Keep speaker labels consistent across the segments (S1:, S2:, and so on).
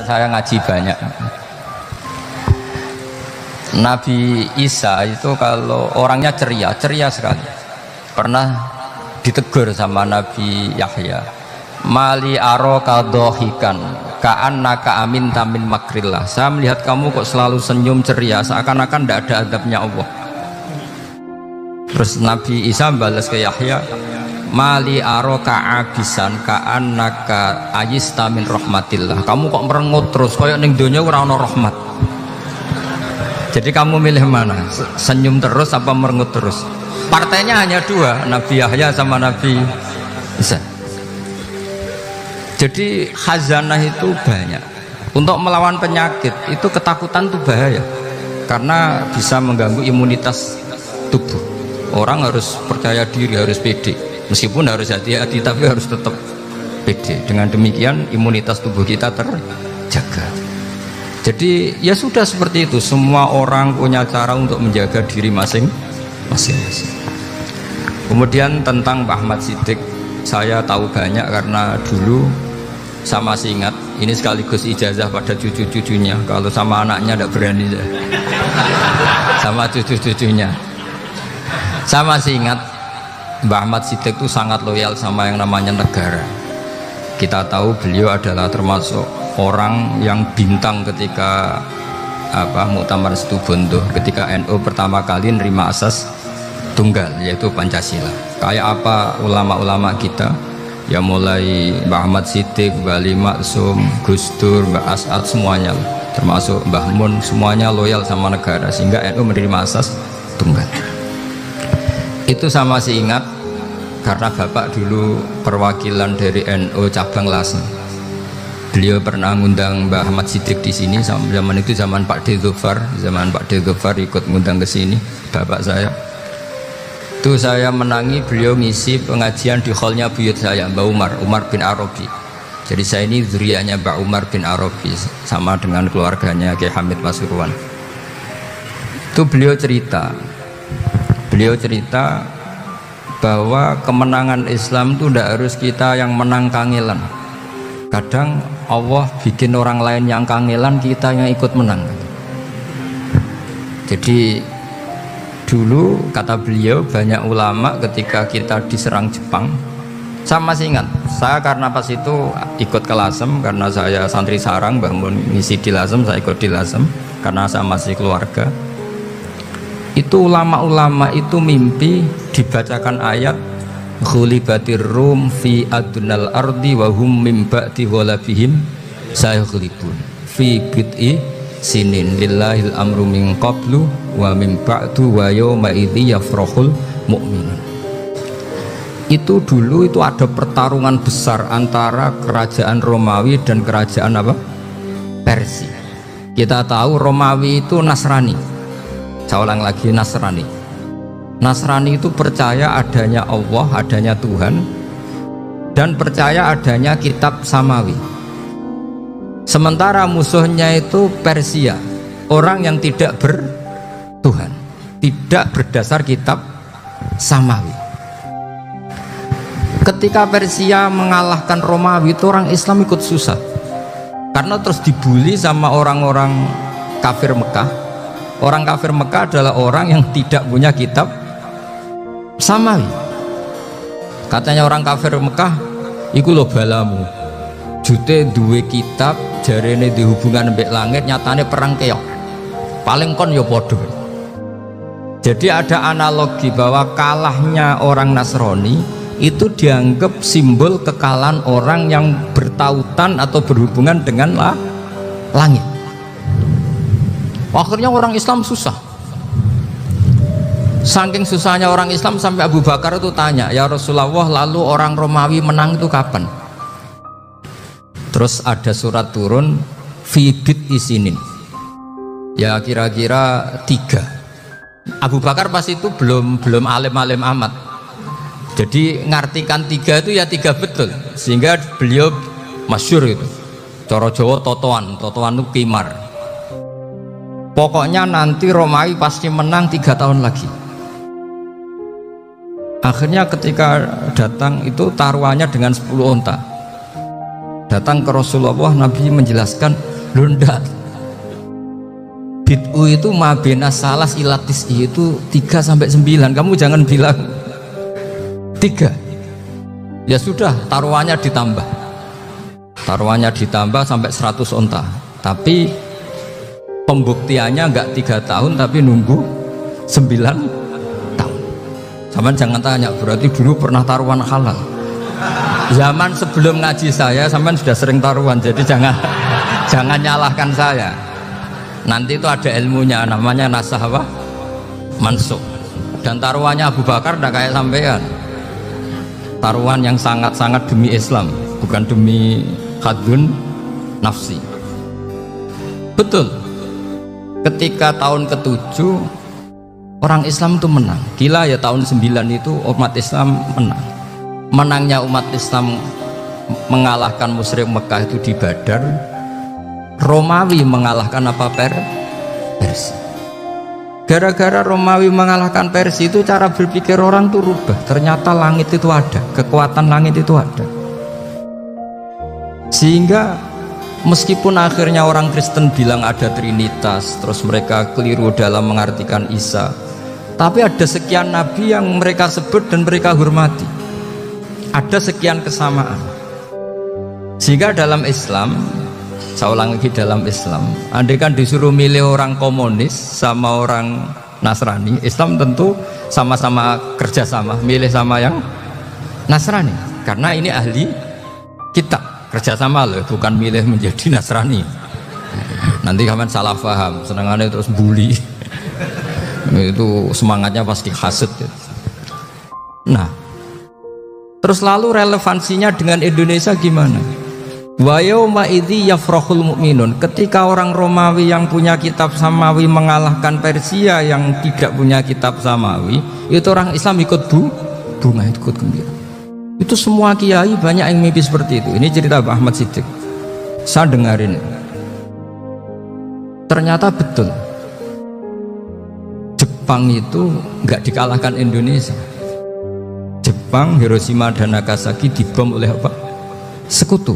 S1: Saya ngaji banyak. Nabi Isa itu kalau orangnya ceria sekali. Pernah ditegur sama Nabi Yahya, mali aroka dohikan ka'annaka amin tamin makrillah. Saya melihat kamu kok selalu senyum ceria, seakan-akan tidak ada adabnya Allah. Terus Nabi Isa balas ke Yahya, mali aroka abisan ka'annaka ayista min rahmatillah. Kamu kok merengut terus kayak ning donya ora ana rahmat. Jadi kamu milih mana? Senyum terus apa merengut terus? Partainya hanya dua, Nabi Yahya sama Nabi Isa. Jadi khazanah itu banyak. Untuk melawan penyakit itu ketakutan itu bahaya, karena bisa mengganggu imunitas tubuh. Orang harus percaya diri, harus pede. Meskipun harus hati-hati, tapi harus tetap pede. Dengan demikian imunitas tubuh kita terjaga. Jadi ya sudah seperti itu. Semua orang punya cara untuk menjaga diri masing-masing. Kemudian tentang Mbah Ahmad Siddiq, saya tahu banyak karena dulu saya masih ingat. Ini sekaligus ijazah pada cucu-cucunya. Kalau sama anaknya tidak berani, sama cucu-cucunya. Saya masih ingat Mbah Ahmad Siddiq itu sangat loyal sama yang namanya negara. Kita tahu beliau adalah termasuk orang yang bintang ketika Muktamar Situbondo, ketika NU pertama kali nerima asas tunggal, yaitu Pancasila. Kayak apa ulama-ulama kita, ya mulai Mbah Ahmad Siddiq, Mbah Ali Maksum, Gus Dur, Mbah As'ad, semuanya, termasuk Mbah Mun, semuanya loyal sama negara, sehingga NU menerima asas tunggal. Itu saya masih ingat karena bapak dulu perwakilan dari NU cabang Lasem. Beliau pernah ngundang Mbah Ahmad Siddiq di sini. Zaman itu zaman Pak D. Dhofar, ikut ngundang ke sini bapak saya. Itu saya menangi beliau ngisi pengajian di hallnya buyut saya, Mbah Umar bin Arabi. Jadi saya ini zuriyahnya Mbah Umar bin Arabi, sama dengan keluarganya Kiai Hamid Pasuruan. Itu beliau cerita bahwa kemenangan Islam itu tidak harus kita yang menang kangelan. Kadang Allah bikin orang lain yang kangelan, kita yang ikut menang. Jadi dulu kata beliau, banyak ulama ketika kita diserang Jepang, saya masih ingat, saya karena pas itu ikut ke Lasem, karena saya santri sarang, bangun ngisi di Lasem, saya ikut di Lasem karena saya masih keluarga. Itu ulama-ulama itu mimpi dibacakan ayat ghulibatir rum fi adnal ardi wa hum min ba'di ghalabihim sayaghlibun fi bid'i sinin lillahil amru min qablu wa min ba'du wa yawma idzi yafrahul mu'minun. Itu dulu itu ada pertarungan besar antara kerajaan Romawi dan kerajaan Persia. Kita tahu Romawi itu Nasrani. Saya ulang lagi, Nasrani. Nasrani itu percaya adanya Allah, adanya Tuhan, dan percaya adanya kitab samawi. Sementara musuhnya itu Persia, orang yang tidak bertuhan, tidak berdasar kitab samawi. Ketika Persia mengalahkan Romawi, itu orang Islam ikut susah, karena terus dibully sama orang-orang kafir Mekah. Orang kafir Mekah adalah orang yang tidak punya kitab samawi. Katanya orang kafir Mekah, iku lho balamu, jute duwe kitab, jarene di hubungan mbek langit, nyatane perang keok, paling kon ya podo. Jadi ada analogi bahwa kalahnya orang Nasrani itu dianggap simbol kekalahan orang yang bertautan atau berhubungan dengan langit. Akhirnya orang Islam susah. Saking susahnya orang Islam sampai Abu Bakar itu tanya, ya Rasulullah, lalu orang Romawi menang itu kapan? Terus ada surat turun fi bid'i sinin, ya kira-kira 3. Abu Bakar pas itu belum alim-alim amat, jadi ngartikan 3 itu ya 3 betul, sehingga beliau masyhur itu cara Jawa totoan itu kimar. Pokoknya nanti Romawi pasti menang 3 tahun lagi. Akhirnya ketika datang itu taruhannya dengan 10 onta. Datang ke Rasulullah, Nabi menjelaskan, "Lho ndak. Bid'u itu mabena salas ilatis itu 3 sampai 9. Kamu jangan bilang 3. Ya sudah, taruhannya ditambah. Taruhannya ditambah sampai 100 onta. Tapi pembuktiannya enggak 3 tahun tapi nunggu 9 tahun. Sampean jangan tanya, berarti dulu pernah taruhan halal. Zaman sebelum ngaji saya, sampean sudah sering taruhan, jadi jangan nyalahkan saya. Nanti itu ada ilmunya, namanya nasah apa? Mansukh. Dan taruhannya Abu Bakar tidak kayak sampean. Taruhan yang sangat-sangat demi Islam, bukan demi hadun nafsi. Betul. Ketika tahun ke-7 orang Islam itu menang. Gila ya, tahun 9 itu umat Islam menang. Menangnya umat Islam mengalahkan musyrik Mekah itu di Badar. Romawi mengalahkan apa? Persia. Gara-gara Romawi mengalahkan Persia itu cara berpikir orang tuh rubah. Ternyata langit itu ada, kekuatan langit itu ada. Sehingga meskipun akhirnya orang Kristen bilang ada Trinitas, terus mereka keliru dalam mengartikan Isa, tapi ada sekian nabi yang mereka sebut dan mereka hormati. Ada sekian kesamaan. Sehingga dalam Islam, saya ulang lagi, dalam Islam, andai kan disuruh milih orang komunis sama orang Nasrani, Islam tentu sama-sama kerjasama, milih sama yang Nasrani, karena ini ahli kitab. Kerjasama loh, bukan milih menjadi Nasrani. Nanti kalian salah paham, senangannya terus bully. Itu semangatnya pasti hasad. Nah, terus lalu relevansinya dengan Indonesia gimana? Wa yauma idzi yafrahul mu'minun. Ketika orang Romawi yang punya kitab samawi mengalahkan Persia yang tidak punya kitab samawi, itu orang Islam ikut bunga, ikut gembira. Itu semua kiai banyak yang mimpi seperti itu. Ini cerita Pak Ahmad Siddiq, saya dengarin. Ternyata betul, Jepang itu nggak dikalahkan Indonesia. Jepang, Hiroshima dan Nagasaki dibom oleh apa? Sekutu.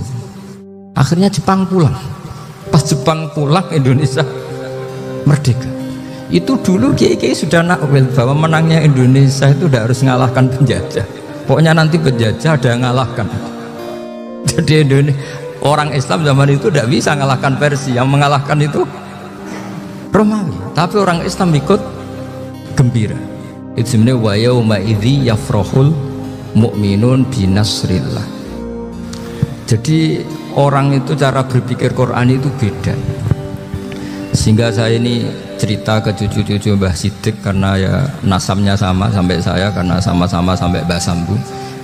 S1: Akhirnya Jepang pulang. Pas Jepang pulang, Indonesia merdeka. Itu dulu kiai-kiai sudah nakwil bahwa menangnya Indonesia itu tidak harus mengalahkan penjajah. Pokoknya nanti penjajah ada yang ngalahkan. Jadi Indonesia, orang Islam zaman itu tidak bisa mengalahkan Persia. Yang mengalahkan itu Romawi. Tapi orang Islam ikut gembira. Itu sebenarnya wa yauma idzi yafrahul mu'minun binasrillah. Jadi orang itu cara berpikir Quran itu beda. Sehingga saya ini cerita ke cucu-cucu Mbah Siddiq karena ya nasabnya sama sampai saya, karena sama-sama sampai Mbah Sambu.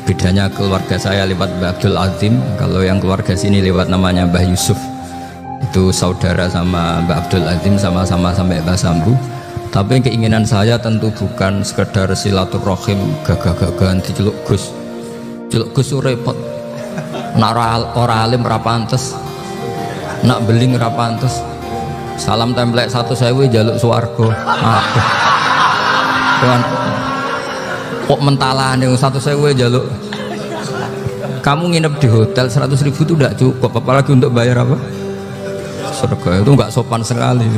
S1: Bedanya keluarga saya lewat Mbah Abdul Azim, kalau yang keluarga sini lewat namanya Mbah Yusuf. Itu saudara sama Mbah Abdul Azim, sama-sama sampai Mbah Sambu. Tapi keinginan saya tentu bukan sekedar silaturahim gagah-gagahan diceluk Gus. Celuk Gus repot. Nak ora alim ora pantes. Nak beling ora pantes. Salam template 1.000 jaluk swarga. Aduh. Tuhan. Kok mentalan yang 1.000 jaluk. Kamu nginep di hotel 100.000 itu tidak cukup, apalagi untuk bayar apa? Surga itu nggak sopan sekali.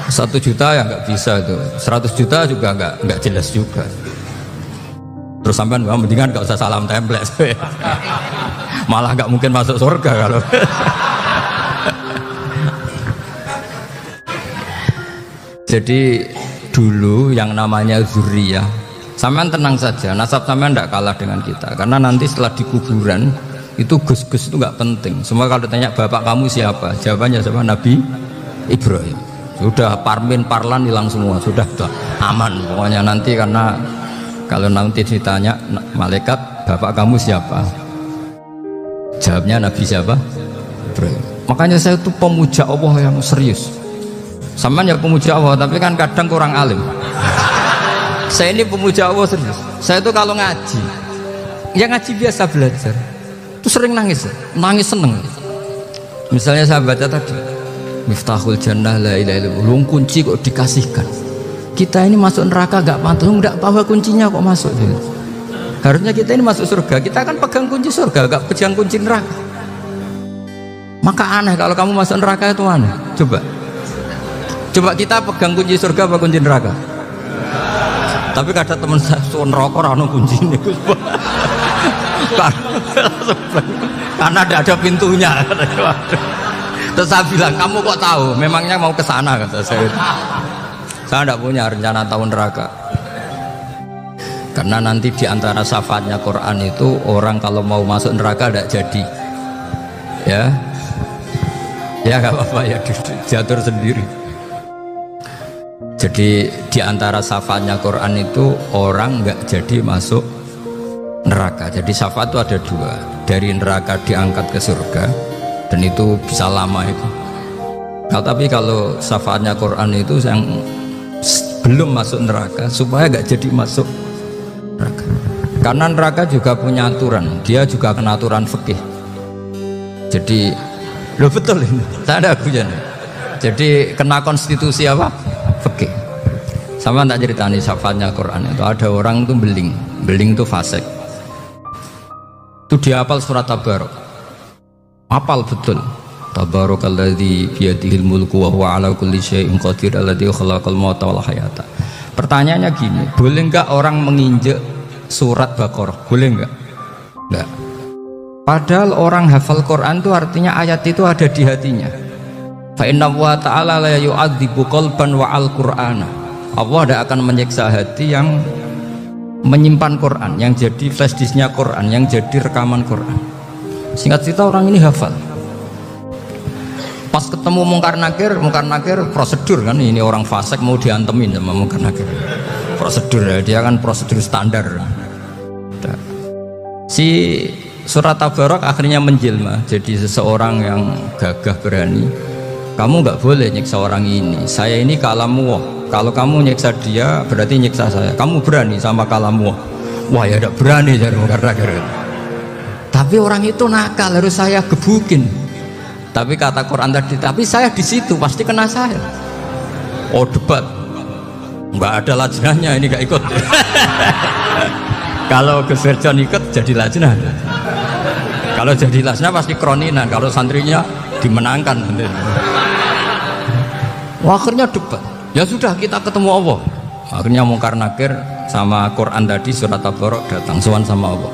S1: 1 juta ya nggak bisa itu. 100 juta juga nggak jelas juga. Terus sampean mendingan nggak usah salam template. Malah nggak mungkin masuk surga kalau. Jadi dulu yang namanya zuriyah, sampean tenang saja, nasab sampean tidak kalah dengan kita, karena nanti setelah di kuburan itu gus-gus itu nggak penting. Semua kalau ditanya bapak kamu siapa, jawabannya siapa? Nabi Ibrahim. Sudah parmin parlan hilang semua, sudah aman pokoknya nanti. Karena kalau nanti ditanya malaikat bapak kamu siapa, jawabnya Nabi siapa? Ibrahim. Makanya saya itu pemuja Allah yang serius. Sama ya pemuja Allah, tapi kan kadang kurang alim. Saya ini pemuja Allah serius. Saya itu kalau ngaji, ya ngaji biasa belajar, itu sering nangis seneng. Misalnya saya baca tadi, Miftahul Jannah la ilaha illallah, kunci kok dikasihkan. Kita ini masuk neraka gak pantas, enggak bawa kuncinya kok masuk. Harusnya kita ini masuk surga, kita kan pegang kunci surga, gak pegang kunci neraka. Maka aneh kalau kamu masuk neraka itu aneh. Coba kita pegang kunci surga apa kunci neraka? Tapi kadang teman saya suun rokok rano kunci ini. Karena ada pintunya. Terus saya bilang, kamu kok tahu? Memangnya mau ke sana kata saya. Saya tidak punya rencana tahun neraka. Karena nanti di antara syafaatnya Quran itu orang kalau mau masuk neraka tidak jadi. Ya nggak apa-apa ya, diatur sendiri. Jadi di antara syafaatnya Quran itu orang nggak jadi masuk neraka. Jadi syafaat itu ada dua, dari neraka diangkat ke surga, dan itu bisa lama itu. Tapi kalau syafaatnya Quran itu yang belum masuk neraka supaya nggak jadi masuk neraka. Karena neraka juga punya aturan, dia juga kena aturan fikih. Jadi lo betul ini, tak ada hujan. Jadi kena konstitusi apa? Fikih. Sama tak ceritani syafaatnya Quran itu ada orang itu beling itu fasik. Itu dia hafal surat Tabarok, hafal betul. Tabarakalladzi biyadihil mulku wa huwa ala kulli syai'in qadir alladzi khalaqal mauta wal hayata. Pertanyaannya gini, boleh enggak orang menginjek surat Baqarah? Boleh enggak? Enggak. Padahal orang hafal Quran itu artinya ayat itu ada di hatinya. Fa inna wa ta'ala la yu'adzibu qalban wa al-Qur'ana. Allah tidak akan menyiksa hati yang menyimpan Quran, yang jadi flash disknya Quran, yang jadi rekaman Quran. Singkat cerita orang ini hafal. Pas ketemu Mungkar Nakir prosedur kan, ini orang fasik mau diantemin sama Mungkar Nakir. Prosedur ya, dia kan prosedur standar. Si surat Tabarok akhirnya menjelma jadi seseorang yang gagah berani. Kamu nggak boleh nyiksa orang ini. Saya ini kalamu. Kalau kamu nyiksa dia berarti nyiksa saya. Kamu berani sama kalamu. Wah ya tidak berani jadi Mungkar Nakir. Tapi orang itu nakal, harus saya gebukin. Tapi kata Quran tadi, tapi saya di situ pasti kena saya. Oh debat, nggak ada lajnahnya, ini nggak ikut. Kalau Gus Wirjon ikut jadi lajnah. Kalau jadi lajnah pasti kroninan. Kalau santrinya dimenangkan. Wah, akhirnya debat. Ya sudah kita ketemu Allah. Akhirnya Mungkar Nakir sama Quran tadi surat Tabarok datang sowan sama Allah.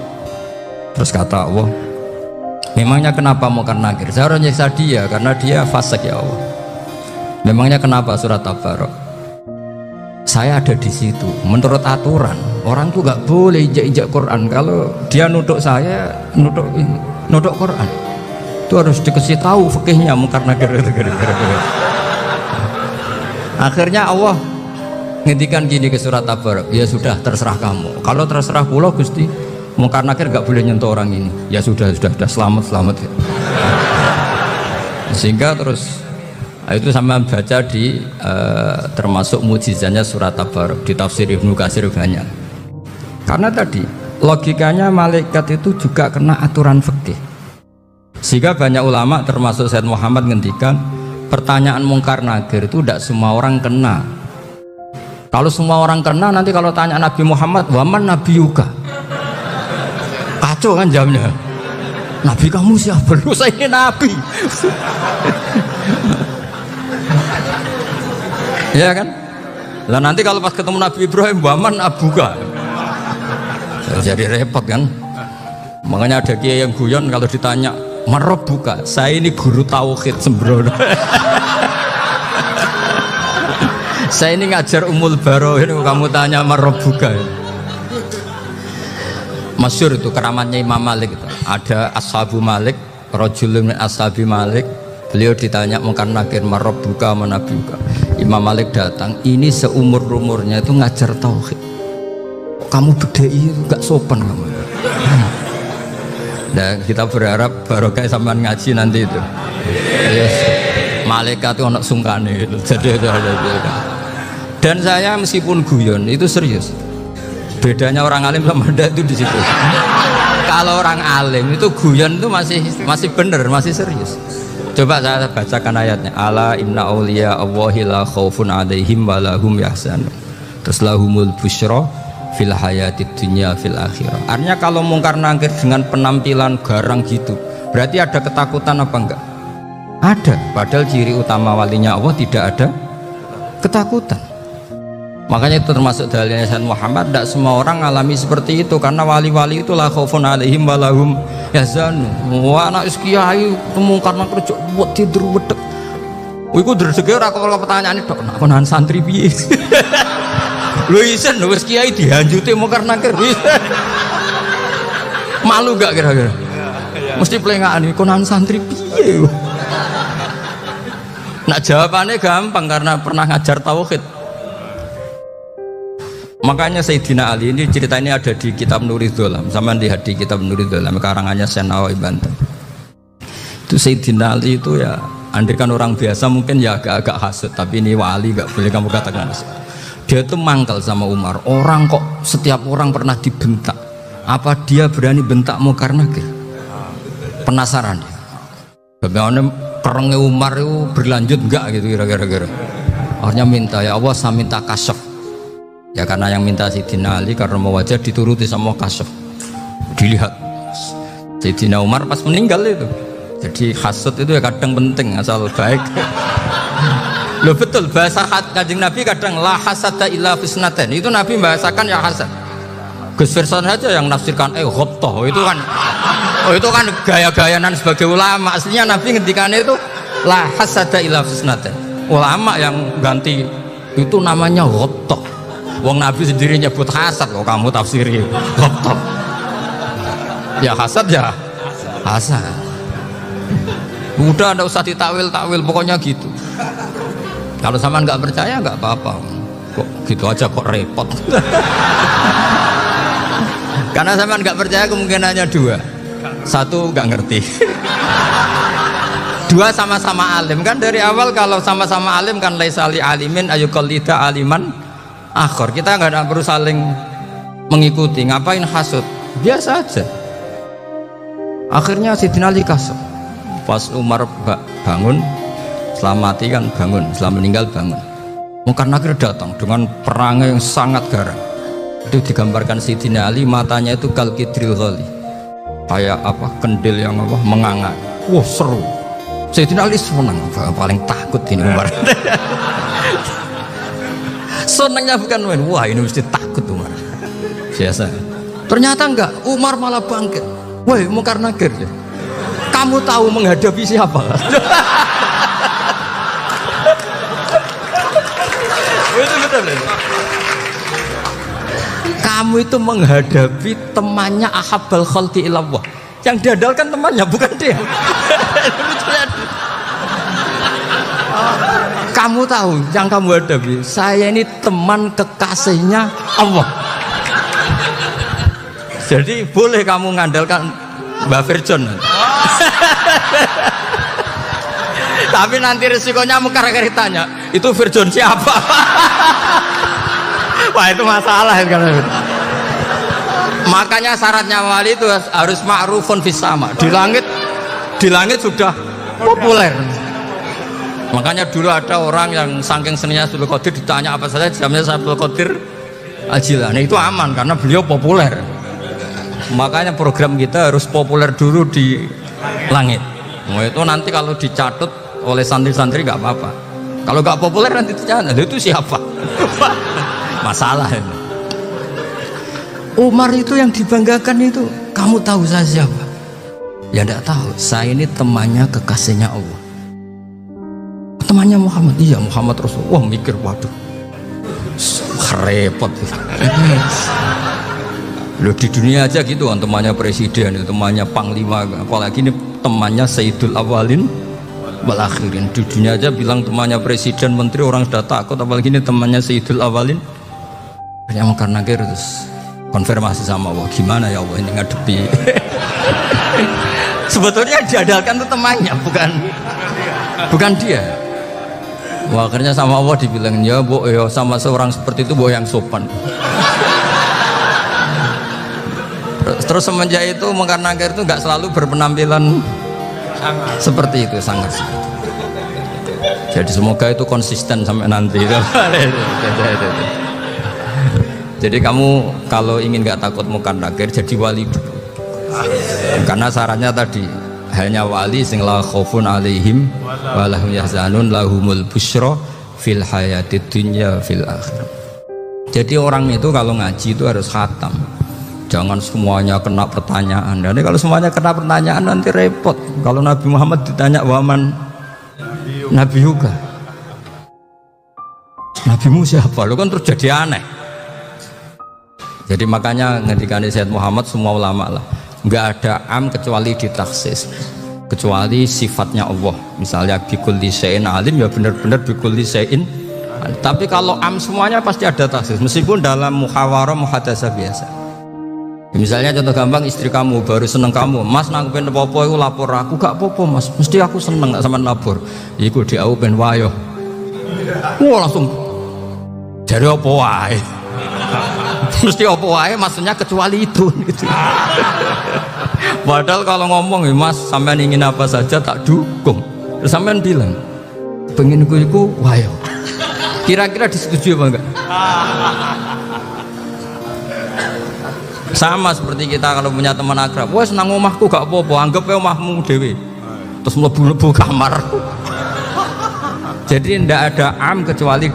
S1: Terus kata Allah, memangnya kenapa Mungkar Nakir? Saya harus nyiksa dia karena dia fasik ya Allah. Memangnya kenapa surat Tabarok? Saya ada di situ. Menurut aturan orang tuh nggak boleh injak-injak Quran. Kalau dia nuduk saya, nuduk Quran, itu harus dikasih tahu fikihnya Mungkar Nakir. Akhirnya Allah ngendikan gini ke surat Tabarok, ya sudah terserah kamu. Kalau terserah pulau Gusti, Mungkar Nakir gak boleh nyentuh orang ini. Ya sudah selamat ya. Sehingga terus itu sama baca di termasuk mujizatnya surat Tabarok di tafsir Ibnu Katsir banyak. Karena tadi logikanya malaikat itu juga kena aturan fikih. Sehingga banyak ulama termasuk Said Muhammad ngendikan pertanyaan Mungkar Nakir itu tidak semua orang kena. Kalau semua orang kena nanti kalau tanya Nabi Muhammad, waman nabiyuka? Kacau kan jamnya. Nabi kamu siapa? Lu saya ini nabi. Ya kan? Lah nanti kalau pas ketemu Nabi Ibrahim, waman abuka? Jadi repot kan? Makanya ada kiai yang guyon kalau ditanya, "Marob buka?" Saya ini guru tauhid sembrono. Saya ini ngajar Umul Baro, ini kamu tanya marob buka. Masyhur itu keramatnya Imam Malik itu. Ada Ashabu Malik, rajulun min ashabi Malik. Beliau ditanya Mungkar Nakir marob buka mana buka. Imam Malik datang, ini seumur-umurnya itu ngajar tauhid. Kamu bedai itu gak sopan kamu. Dan kita berharap barokah sampean ngaji nanti itu. Yes. Malaikat itu anak sungkane itu. Jadi dan saya meskipun guyon itu serius. Bedanya orang alim sama ndak itu di situ. Kalau orang alim itu guyon itu masih benar, masih serius. Coba saya bacakan ayatnya. Ala inna auliya Allahi la khaufun alaihim wa lahum yahzanun. Terus lahumul busyra fil hayatid dunya fil akhirah. Artinya kalau mungkar nakir dengan penampilan garang gitu, berarti ada ketakutan apa enggak? Ada. Padahal ciri utama walinya Allah tidak ada ketakutan. Makanya itu termasuk dalilnya Sayyid Muhammad, tidak semua orang alami seperti itu, karena wali-wali itu la khaufun alaihim wa lahum yahzanun. Wah, anak kiai mungkar nakir cok buat tidur wedek. Iku dreseke ora kok pertanyaane tok, nak konan santri piye? Lho isen wis kiai dihanjuti mungkar nakir. Malu gak kira-kira? Mesti plengakan iki konan santri piye? Nak jawabannya gampang karena pernah ngajar tauhid. Makanya Sayyidina Ali ini cerita ini ada di kitab Nurul Dholam, sama lihat di kitab Nurul Dholam karangannya Syekh Nawawi Banten. Itu Sayyidina Ali itu ya, andai kan orang biasa mungkin ya agak-agak hasut, tapi ini wali gak boleh kamu katakan hasut. Dia itu mangkal sama Umar. Orang kok setiap orang pernah dibentak, apa dia berani bentakmu karena penasaran? Bagaimana kerengnya Umar itu berlanjut enggak gitu kira-kira? Akhirnya minta, ya Allah saya minta kasyaf. Ya karena yang minta Sayyidina Ali karena mau wajah dituruti sama kasyaf. Dilihat Sayyidina Umar pas meninggal itu. Jadi hasud itu ya kadang penting asal baik. Loh betul, bahasa Kanjeng Nabi kadang la hasada illa fisnaten. Itu Nabi bahasakan ya hasad. Gus Verson saja yang nafsirkan ghobtoh itu kan. Oh itu kan gaya-gayanan sebagai ulama. Aslinya Nabi ngendikannya itu la hasada illa fisnaten. Ulama yang ganti itu namanya ghobtoh. Wong Nabi sendiri nyebut hasad kok kamu tafsiri ghobtoh. Ya hasad ya hasad. Udah, anda usah ditakwil-takwil, pokoknya gitu. Kalau sama nggak percaya nggak apa-apa. Kok gitu aja kok repot. Karena sama nggak percaya kemungkinannya dua. Satu nggak ngerti. Dua sama-sama alim kan dari awal. Kalau sama-sama alim kan laisali alimin ayuqallida aliman akhor. Kita nggak perlu saling mengikuti. Ngapain hasud? Biasa aja. Akhirnya Sayyidina Ali kasih. Pas Umar bangun, setelah mati kan bangun, setelah meninggal bangun. Mungkar nakir datang dengan perangai yang sangat garang. Itu digambarkan Sayyidina Ali, matanya itu kalkidril ghali, kayak apa kendil yang apa menganga. Wah seru. Sayyidina Ali senang, paling takut ini Umar. Senangnya bukan main, wah ini mesti takut Umar. Biasa. Ternyata enggak, Umar malah bangkit. Woi mungkar nakir. Kamu tahu menghadapi siapa? Itu betul. Kamu itu menghadapi temannya ahabbal khalqi ilallah. Yang diandalkan temannya bukan dia. Kamu tahu yang kamu hadapi, saya ini teman kekasihnya Allah. Jadi boleh kamu mengandalkan Mbak Virjon. Tapi nanti resikonya mungkar nakir tanya, itu Virjon siapa? Wah itu masalah kan. Makanya syaratnya wali itu harus ma'rufun fis sama. Di langit sudah populer. Makanya dulu ada orang yang saking seninya Abdul Qadir ditanya apa saja jamnya Abdul Qadir Al-Jilani, itu aman karena beliau populer. Makanya program kita harus populer dulu di langit. Nah, itu nanti kalau dicatut oleh santri-santri nggak apa-apa. Kalau nggak populer nanti dicatat, itu siapa? Masalah ini. Umar itu yang dibanggakan itu, kamu tahu saya siapa? Ya enggak tahu. Saya ini temannya kekasihnya Allah. Temannya Muhammad. Iya Muhammad Rasul. Wah mikir, waduh, repot. Loh di dunia aja gitu kan, temannya presiden, temannya panglima, apalagi ini temannya Sayyidul Awalin wal Akhirin. Di dunia aja bilang temannya presiden, menteri, orang sudah takut, apalagi ini temannya Sayyidul Awalin. Yang karena terus konfirmasi sama Allah, gimana ya Allah ini ngadepi. Sebetulnya diandalkan itu temannya, bukan dia. Wah, akhirnya sama Allah dibilang, ya bu, ya sama seorang seperti itu bu yang sopan. Terus semenjak itu mungkar nakir itu nggak selalu berpenampilan seperti itu, sangat. Jadi semoga itu konsisten sampai nanti. Jadi kamu kalau ingin nggak takut munkar nakir jadi wali dulu. Karena syaratnya tadi hanya wali sing la khaufun alaihim wa lahum yahzanun lahumul busyra fil hayatid dunya fil akhirah. Jadi orang itu kalau ngaji itu harus khatam. Jangan semuanya kena pertanyaan. Jadi kalau semuanya kena pertanyaan nanti repot. Kalau Nabi Muhammad ditanya waman Nabi juga. Nabimu siapa? Lo kan terus jadi aneh. Jadi makanya ketika Sayyid Muhammad semua ulama lah, nggak ada am kecuali ditaksis, kecuali sifatnya Allah. Misalnya bikulli syai'in alim ya benar-benar bikulli syai'in. Tapi kalau am semuanya pasti ada taksis, meskipun dalam muhawarah muhadasah biasa. Misalnya contoh gampang, istri kamu baru seneng kamu, mas nang pengen apa-apa itu lapor aku, gak apa-apa mas, mesti aku seneng gak sama lapor. Iku di aku pengen wayo. Wah langsung dari apa wae. Mesti apa wae maksudnya kecuali itu gitu. Padahal kalau ngomong mas sampean ingin apa saja tak dukung. Terus sampean bilang pengen iku wayo. Kira-kira disetujui apa enggak? Sama seperti kita kalau punya teman akrab, wes nang omahku gak apa-apa, anggap ya omahmu dewe. Terus mlebu-mlebu kamar. Jadi tidak ada am kecuali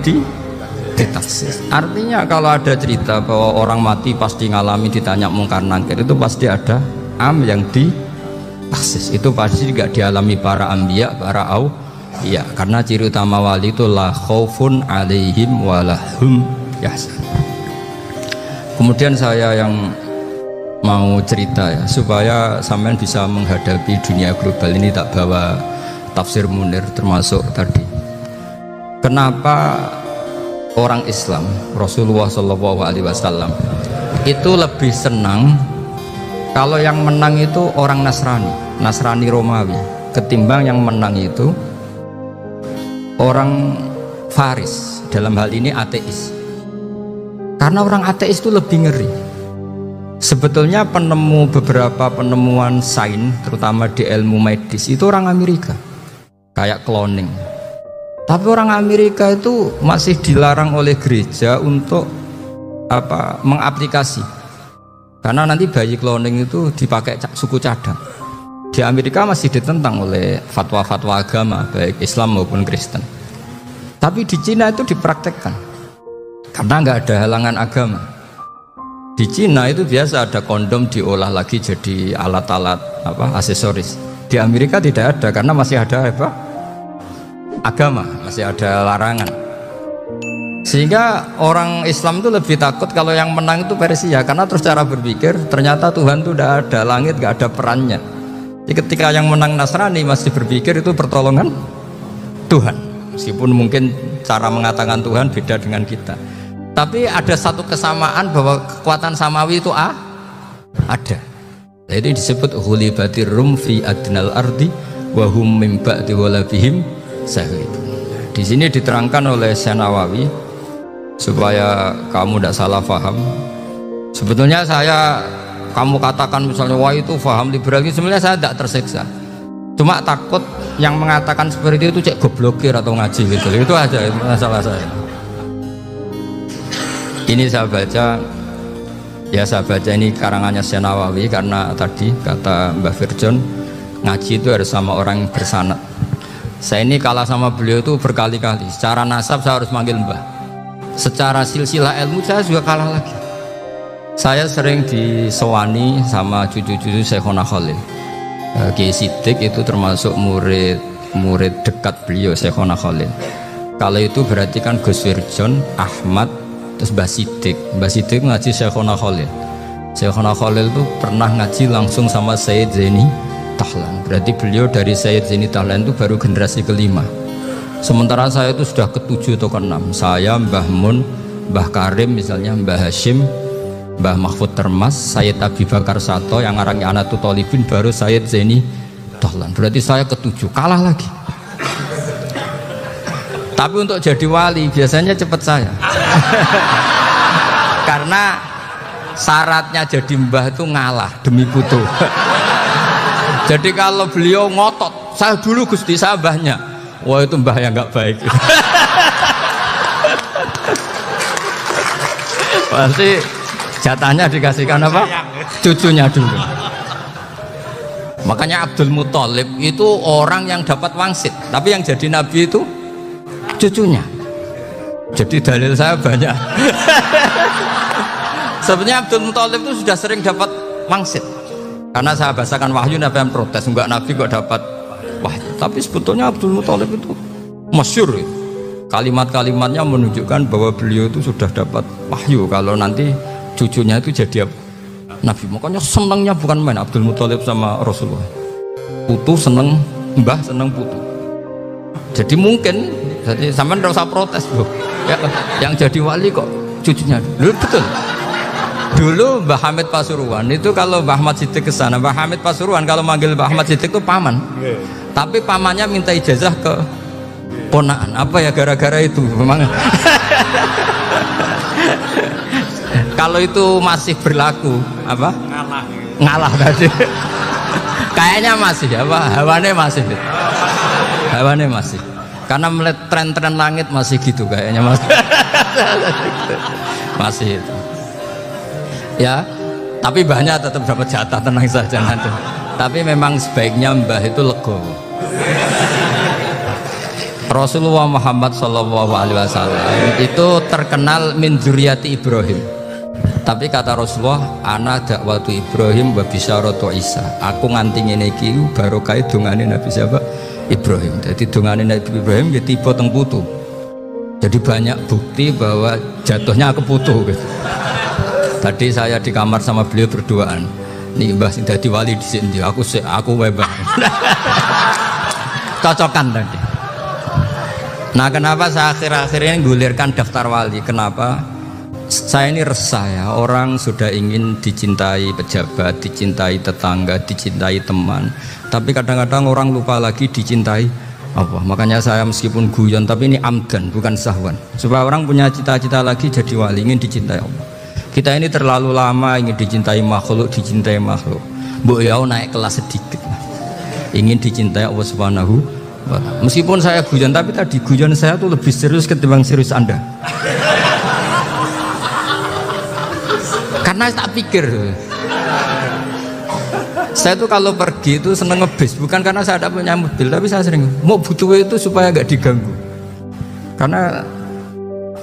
S1: ditaksis. Artinya kalau ada cerita bahwa orang mati pasti ngalami ditanya mungkar nakir, itu pasti ada am yang ditaksis. Itu pasti juga dialami para anbiya, para auliya. Karena ciri utama wali itu la khaufun alaihim walahum yahzanun. Kemudian saya yang mau cerita ya supaya sampean bisa menghadapi dunia global ini, tak bawa tafsir Munir termasuk tadi. Kenapa orang Islam Rasulullah SAW itu lebih senang kalau yang menang itu orang Nasrani Romawi ketimbang yang menang itu orang Faris, dalam hal ini ateis. Karena orang ateis itu lebih ngeri. Sebetulnya beberapa penemuan sains terutama di ilmu medis itu orang Amerika, kayak cloning. Tapi orang Amerika itu masih dilarang oleh gereja untuk mengaplikasi. Karena nanti bayi cloning itu dipakai suku cadang. Di Amerika masih ditentang oleh fatwa-fatwa agama baik Islam maupun Kristen. Tapi di Cina itu dipraktekkan karena nggak ada halangan agama. Di Cina itu biasa ada kondom diolah lagi jadi alat-alat aksesoris. Di Amerika tidak ada karena masih ada agama, masih ada larangan. Sehingga orang Islam itu lebih takut kalau yang menang itu Persia, karena terus cara berpikir ternyata Tuhan itu tidak ada, langit nggak ada perannya. Jadi ketika yang menang Nasrani masih berpikir itu pertolongan Tuhan, meskipun mungkin cara mengatakan Tuhan beda dengan kita. Tapi ada satu kesamaan bahwa kekuatan samawi itu ada. Jadi disebut ghulibatir rum fi adnal ardi wa hum min ba'di ghalabihim saghidun. Di sini diterangkan oleh Syekh Nawawi supaya kamu tidak salah paham. Sebetulnya kamu katakan misalnya wah itu paham liberal, sebenarnya saya tidak tersiksa. Cuma takut yang mengatakan seperti itu cek goblokir atau ngaji gitu. Itu aja masalah saya. Ini saya baca ini karangannya Syekh Nawawi karena tadi kata Mbah Firjon ngaji itu harus sama orang yang bersanad. Saya ini kalah sama beliau itu berkali-kali. Secara nasab saya harus manggil Mbah. Secara silsilah ilmu saya juga kalah lagi. Saya sering disewani sama cucu-cucu Syekhona Khalil. Kiai Siddiq itu termasuk murid dekat beliau Syekhona Khalil. Kalau itu berarti kan Gus Firjon, Ahmad, terus Mbah Siddiq. Mbah Siddiq ngaji Syekhona Khalil. Syekhona Khalil itu pernah ngaji langsung sama Sayyid Zaini Tahlan. Berarti beliau dari Sayyid Zaini Tahlan itu baru generasi kelima. Sementara saya itu sudah ke-7 atau ke-6. Saya, Mbah Mun, Mbah Karim misalnya, Mbah Hashim, Mbah Mahfud Termas, Sayyid Abi Bakar Sato, yang arangnya Anatul Tolibin, baru Sayyid Zaini Tahlan. Berarti saya ke-7, kalah lagi. Tapi untuk jadi wali biasanya cepat saya. Karena syaratnya jadi mbah itu ngalah demi putu. Jadi kalau beliau ngotot, saya dulu Gusti saya mbahnya, wah itu mbah yang nggak baik. Pasti jatahnya dikasihkan apa? Cucunya dulu. Makanya Abdul Muthalib itu orang yang dapat wangsit, tapi yang jadi nabi itu cucunya. Jadi dalil saya banyak. Sebenarnya Abdul Muthalib itu sudah sering dapat wangsit. Karena saya bahasakan wahyu, Nabi yang protes, enggak nabi kok dapat wahyu. Tapi sebetulnya Abdul Muthalib itu masyhur. Kalimat-kalimatnya menunjukkan bahwa beliau itu sudah dapat wahyu kalau nanti cucunya itu jadi nabi. Makanya senangnya bukan main Abdul Muthalib sama Rasulullah. Putu seneng mbah, seneng putu. Jadi mungkin jadi sampean enggak usah protes, Bro. Ya, yang jadi wali kok cucunya. Loh, betul. Dulu Mbah Hamid Pasuruan itu kalau Mbah Ahmad Siddiq ke sana, Mbah Hamid Pasuruan kalau manggil Mbah Ahmad Siddiq itu paman. Tapi pamannya minta ijazah ke ponaan. Apa ya gara-gara itu memang. Kalau itu masih berlaku apa? Ngalah tadi. Kayaknya masih apa? Hawane masih. Karena melihat tren-tren langit masih gitu kayaknya masih. Masih itu. Ya, tapi mbahnya tetap dapat jatah, tenang saja nanti. Tapi memang sebaiknya mbah itu legowo. Rasulullah Muhammad SAW itu terkenal min dzurriyyati Ibrahim. Tapi kata Rasulullah, ana dakwatu Ibrahim wa bisyaratu Isa. Aku nganti ngene iki barokah dongane Nabi siapa? Ibrahim. Jadi dongane Nabi Ibrahim ya tiba teng putu. Jadi banyak bukti bahwa jatuhnya ke putu gitu. Tadi saya di kamar sama beliau berduaan. Nih Mbah sing dadi wali di sini, aku Mbah. Cocokan tadi. Nah, kenapa saya akhir-akhir ini gulirkan daftar wali? Kenapa? Saya ini resah ya, orang sudah ingin dicintai pejabat, dicintai tetangga, dicintai teman. Tapi kadang-kadang orang lupa lagi dicintai apa. Makanya saya meskipun guyon, tapi ini amdan, bukan sahwan. Supaya orang punya cita-cita lagi jadi wali, ingin dicintai Allah. Kita ini terlalu lama ingin dicintai makhluk. Mbok ya naik kelas sedikit. Ingin dicintai Allah Subhanahu wa Ta'ala. Meskipun saya guyon, tapi tadi guyon saya tuh lebih serius ketimbang serius Anda. Karena tak pikir. Saya tuh kalau pergi itu seneng ngebis, bukan karena saya tidak punya mobil, tapi saya sering mau butuh itu supaya gak diganggu. Karena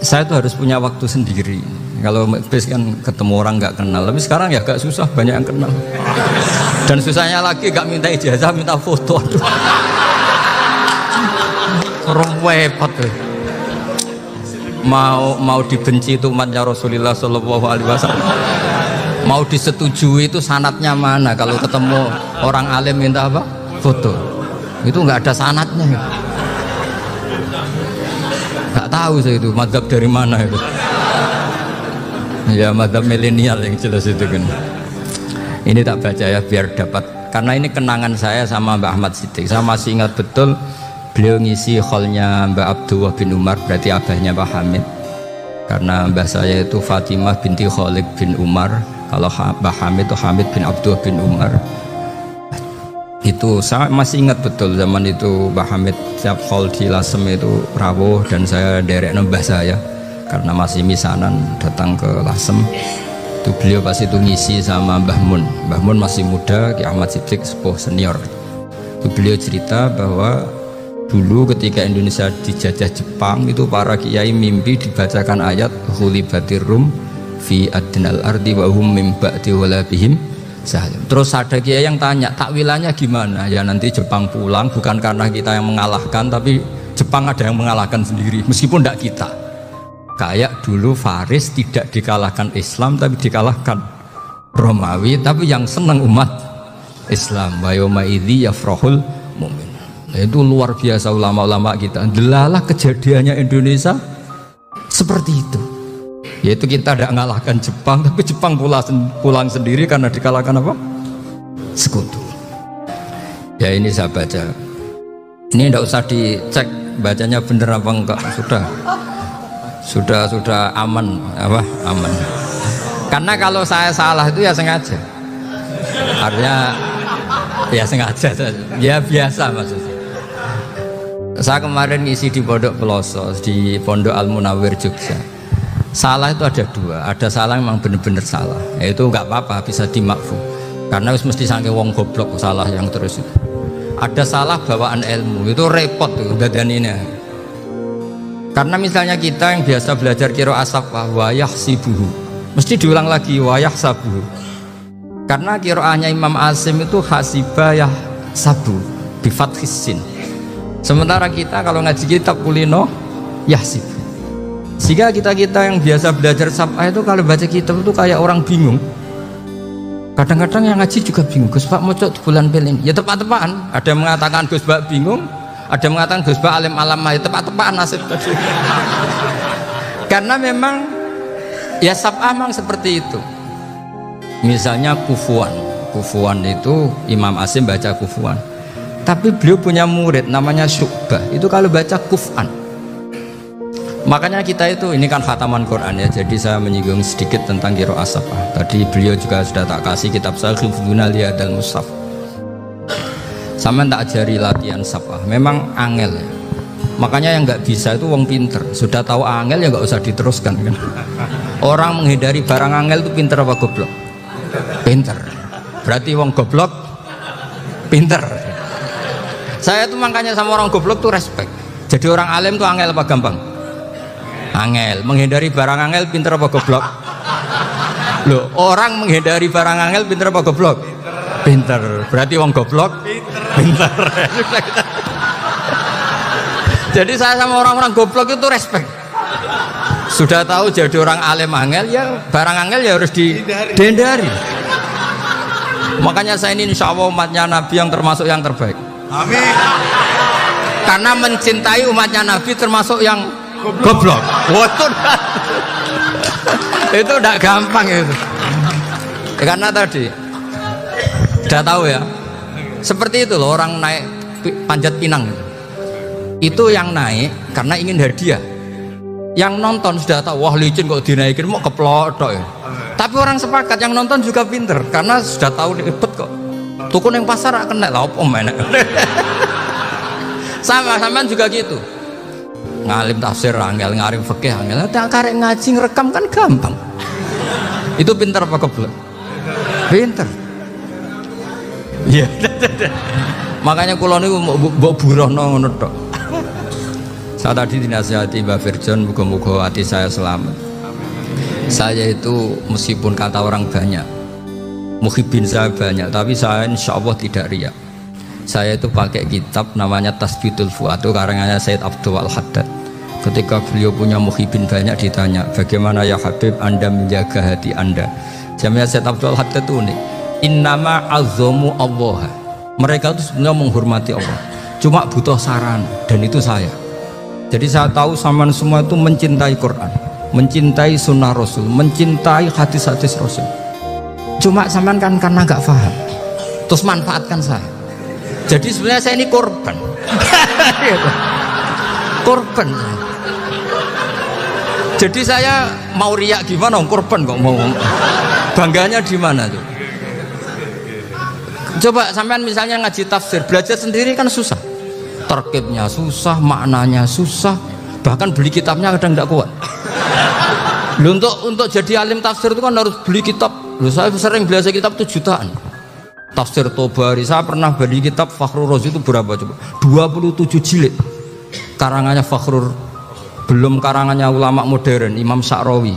S1: saya tuh harus punya waktu sendiri. Kalau bis kan ketemu orang nggak kenal, tapi sekarang ya agak susah, banyak yang kenal. Dan susahnya lagi nggak minta ijazah, minta foto. Repot tuh. Mau dibenci itu umatnya Rasulullah Shallallahu Alaihi Wasallam. Mau disetujui itu sanatnya mana? Kalau ketemu orang alim minta apa? Foto. Itu nggak ada sanatnya. Nggak tahu saya itu madzhab dari mana itu. Ya madzhab milenial yang jelas itu kan. Ini tak baca ya biar dapat, karena ini kenangan saya sama Mbak Ahmad Siddiq. Saya masih ingat betul beliau ngisi hallnya Mbak Abdullah bin Umar, berarti abahnya Mbak Hamid. Karena mbah saya itu Fatimah binti Khalid bin Umar, kalau Mbak Hamid itu Hamid bin Abdullah bin Umar. Itu saya masih ingat betul zaman itu Mbak Hamid setiap hall di Lasem itu rawuh dan saya derek mbah saya. Karena masih misanan datang ke Lasem, itu beliau pas itu ngisi sama Mbah Mun. Mbah Mun masih muda, Ki Ahmad Siddiq sepuh senior. Itu beliau cerita bahwa dulu ketika Indonesia dijajah Jepang itu para kiai mimpi dibacakan ayat Ghulibatir Rum fi adnal ardi wa hum mim ba'di walabihim salim. Terus ada kiai yang tanya takwilannya gimana? Ya nanti Jepang pulang bukan karena kita yang mengalahkan, tapi Jepang ada yang mengalahkan sendiri meskipun tidak kita. Kayak dulu Faris tidak dikalahkan Islam tapi dikalahkan Romawi, tapi yang senang umat Islam. Wa yauma idzi yafrahul mu'min. Itu luar biasa ulama-ulama kita. Delalah kejadiannya Indonesia seperti itu. Yaitu kita tidak mengalahkan Jepang, tapi Jepang pulang sendiri karena dikalahkan apa? Sekutu. Ya ini saya baca. Ini tidak usah dicek bacanya bener apa enggak, sudah aman apa aman. Karena kalau saya salah itu ya sengaja. Artinya ya sengaja, ya biasa maksudnya. Saya kemarin ngisi di Pondok Peloso, di Pondok Al Munawir Jogja. Salah itu ada dua, ada salah memang benar-benar salah, yaitu nggak apa-apa bisa dimakfu, karena mesti sange wong goblok salah yang terus itu. Ada salah bawaan ilmu, itu repot tuh dadaninya. Karena misalnya kita yang biasa belajar qiraah safah wayah sibuhu, mesti diulang lagi wayah sabuhu. Karena qiraahnya Imam Asim itu hasibah yah sabu bifathis sin. Sementara kita kalau ngaji kitab kulino yahsib. Sehingga kita yang biasa belajar safah itu kalau baca kitab itu kayak orang bingung. Kadang-kadang yang ngaji juga bingung. Gus Pak mau cok bulan pelin. Ya tepat-tepatan. Ada yang mengatakan Gus Pak bingung, ada yang mengatakan Gus Pak alim-alam. Ya tepat-tepatan nasib tadi. Karena memang ya safah memang seperti itu. Misalnya kufuan itu Imam Asim baca kufuan. Tapi beliau punya murid namanya Syu'bah. Itu kalau baca kuf'an. Makanya kita itu, ini kan khataman Quran ya, jadi saya menyinggung sedikit tentang qiraah safah. Tadi beliau juga sudah tak kasih kitab saya Hifdzuna Liyadal Mushaf. Sama tak ajari latihan safah, memang angel ya. Makanya yang nggak bisa itu wong pinter, sudah tahu angel ya nggak usah diteruskan kan. Orang menghindari barang angel itu pinter apa goblok? Pinter. Berarti wong goblok pinter. Saya tuh makanya sama orang goblok tuh respect. Jadi orang alim tuh angel apa gampang? Angel. Menghindari barang angel pinter apa goblok? Loh, orang menghindari barang angel pinter apa goblok? Pinter. Berarti wong goblok pinter. Jadi saya sama orang-orang goblok itu respect. Sudah tahu jadi orang alim angel ya barang angel ya harus dihindari. Makanya saya ini insya Allah umatnya Nabi yang termasuk yang terbaik. Amin. Karena mencintai umatnya Nabi termasuk yang goblok. Itu udah gampang itu. Karena tadi sudah tahu ya. Seperti itu loh orang naik panjat pinang gitu. Itu yang naik karena ingin hadiah. Yang nonton sudah tahu wah licin kok dinaikin mau keplodok ya. Tapi orang sepakat yang nonton juga pinter karena sudah tahu ribet kok. Tukun yang pasar akan naik lah om enak. Sama juga gitu. Ngalim tafsir angel, ngalim fikih angel. Tak karek ngaji ngerekam kan gampang. Itu pinter apa goblok? Pinter. Iya. Makanya kula niku mbok burohno ngono tok. Saya tadi dinasihati Mbak Virjon, moga-moga hati saya selamat. Saya itu meskipun kata orang banyak, muhibin saya banyak, tapi saya insya Allah tidak riya. Saya itu pakai kitab namanya Tasbitul Fuad, itu karangannya Sayyid Abdul Al-Haddad. Ketika beliau punya muhibin banyak ditanya, bagaimana ya Habib Anda menjaga hati Anda? Jamnya Sayyid Abdul Al-Haddad itu unik. Innama azzamu Allah. Mereka itu sebenarnya menghormati Allah, cuma butuh saran, dan itu saya. Jadi saya tahu sampean semua itu mencintai Quran, mencintai sunnah Rasul, mencintai hadis-hadis Rasul. Cuma sampean kan karena nggak paham, terus manfaatkan saya. Jadi sebenarnya saya ini korban. Korban. Jadi saya mau riak gimana? Korban kok mau. Bangganya di mana tuh? Coba sampean misalnya ngaji tafsir, belajar sendiri kan susah. Terkibnya susah, maknanya susah, bahkan beli kitabnya kadang tidak kuat. Loh, untuk jadi alim tafsir itu kan harus beli kitab. Loh, saya sering belajar kitab itu jutaan. Tafsir Tobari, saya pernah beli kitab Fakhrur Razi itu berapa coba? 27 jilid. Karangannya Fakhrur, belum karangannya ulama modern Imam Sa'rawi.